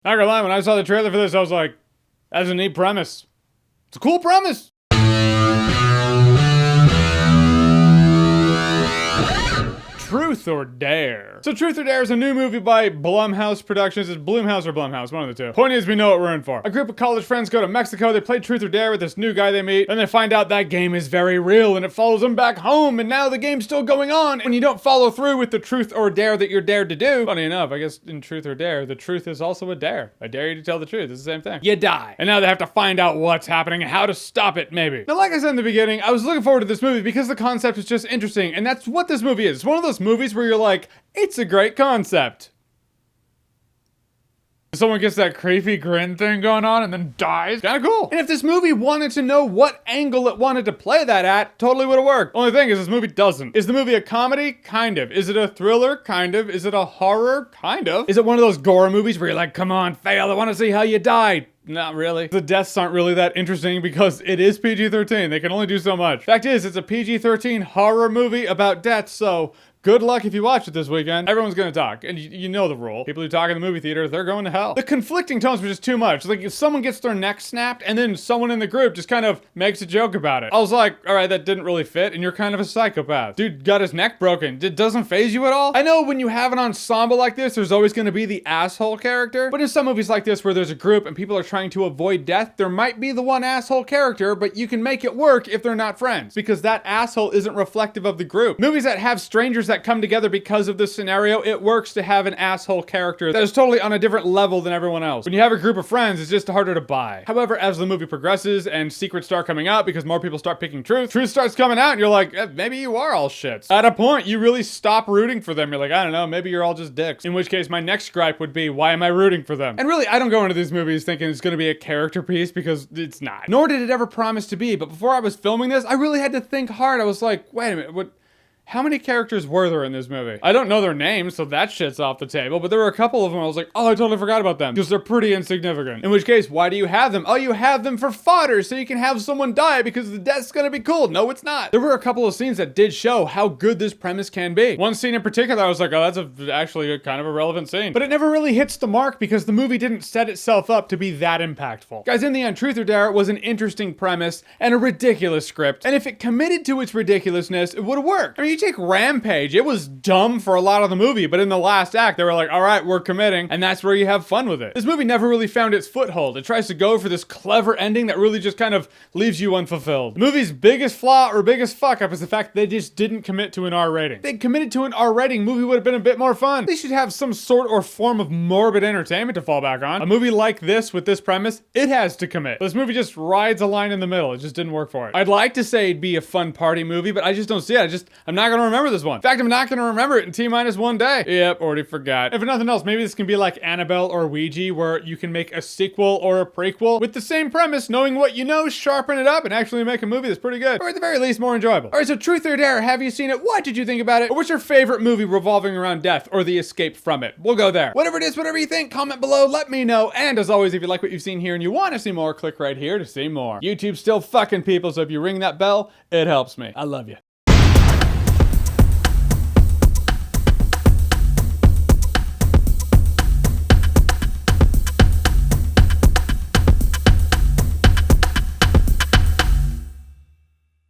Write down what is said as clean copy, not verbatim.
Not gonna lie, when I saw the trailer for this, I was like, that's a neat premise. It's a cool premise. Truth or Dare. So Truth or Dare is a new movie by Blumhouse Productions. It's Blumhouse or Blumhouse, one of the two. Point is, we know what we're in for. A group of college friends go to Mexico, they play Truth or Dare with this new guy they meet, and they find out that game is very real and it follows them back home, and now the game's still going on, and you don't follow through with the Truth or Dare that you're dared to do. Funny enough, I guess in Truth or Dare, the truth is also a dare. I dare you to tell the truth. It's the same thing. You die. And now they have to find out what's happening and how to stop it, maybe. Now, like I said in the beginning, I was looking forward to this movie because the concept is just interesting, and that's what this movie is. It's one of those movies where you're like, it's a great concept. Someone gets that creepy grin thing going on and then dies. Kinda cool. And if this movie wanted to know what angle it wanted to play that at, totally would've worked. Only thing is this movie doesn't. Is the movie a comedy? Kind of. Is it a thriller? Kind of. Is it a horror? Kind of. Is it one of those gore movies where you're like, come on, fail, I wanna see how you died? Not really. The deaths aren't really that interesting because it is PG-13. They can only do so much. Fact is, it's a PG-13 horror movie about death, so good luck if you watch it this weekend. Everyone's gonna talk, and you know the rule. People who talk in the movie theater, they're going to hell. The conflicting tones were just too much. Like, if someone gets their neck snapped, and then someone in the group just kind of makes a joke about it. I was like, all right, that didn't really fit, and you're kind of a psychopath. Dude got his neck broken. It doesn't faze you at all? I know when you have an ensemble like this, there's always gonna be the asshole character, but in some movies like this where there's a group and people are trying to avoid death, there might be the one asshole character, but you can make it work if they're not friends, because that asshole isn't reflective of the group. Movies that have strangers that come together because of this scenario, it works to have an asshole character that is totally on a different level than everyone else. When you have a group of friends, it's just harder to buy. However, as the movie progresses and secrets start coming out because more people start picking truth starts coming out and you're like, maybe you are all shits. At a point, you really stop rooting for them. You're like, I don't know, maybe you're all just dicks. In which case, my next gripe would be, why am I rooting for them? And really, I don't go into these movies thinking it's gonna be a character piece because it's not. Nor did it ever promise to be, but before I was filming this, I really had to think hard. I was like, wait a minute, how many characters were there in this movie? I don't know their names, so that shit's off the table, but there were a couple of them I was like, oh, I totally forgot about them, because they're pretty insignificant. In which case, why do you have them? Oh, you have them for fodder, so you can have someone die because the death's gonna be cool. No, it's not. There were a couple of scenes that did show how good this premise can be. One scene in particular, I was like, oh, that's actually kind of a relevant scene. But it never really hits the mark because the movie didn't set itself up to be that impactful. Guys, in the end, Truth or Dare was an interesting premise and a ridiculous script, and if it committed to its ridiculousness, it would've worked. I mean, you take Rampage, it was dumb for a lot of the movie, but in the last act, they were like, all right, we're committing, and that's where you have fun with it. This movie never really found its foothold. It tries to go for this clever ending that really just kind of leaves you unfulfilled. The movie's biggest flaw or biggest fuck up is the fact that they just didn't commit to an R rating. If they'd committed to an R rating, movie would have been a bit more fun. They should have some sort or form of morbid entertainment to fall back on. A movie like this, with this premise, it has to commit. This movie just rides a line in the middle. It just didn't work for it. I'd like to say it'd be a fun party movie, but I just don't see it. I'm not gonna remember this one. In fact, I'm not gonna remember it in T-1 day. Yep, already forgot. If nothing else, maybe this can be like Annabelle or Ouija, where you can make a sequel or a prequel with the same premise, knowing what you know, sharpen it up, and actually make a movie that's pretty good. Or at the very least, more enjoyable. Alright, so Truth or Dare, have you seen it? What did you think about it? Or what's your favorite movie revolving around death or the escape from it? We'll go there. Whatever it is, whatever you think, comment below, let me know. And as always, if you like what you've seen here and you want to see more, click right here to see more. YouTube's still fucking people, so if you ring that bell, it helps me. I love you.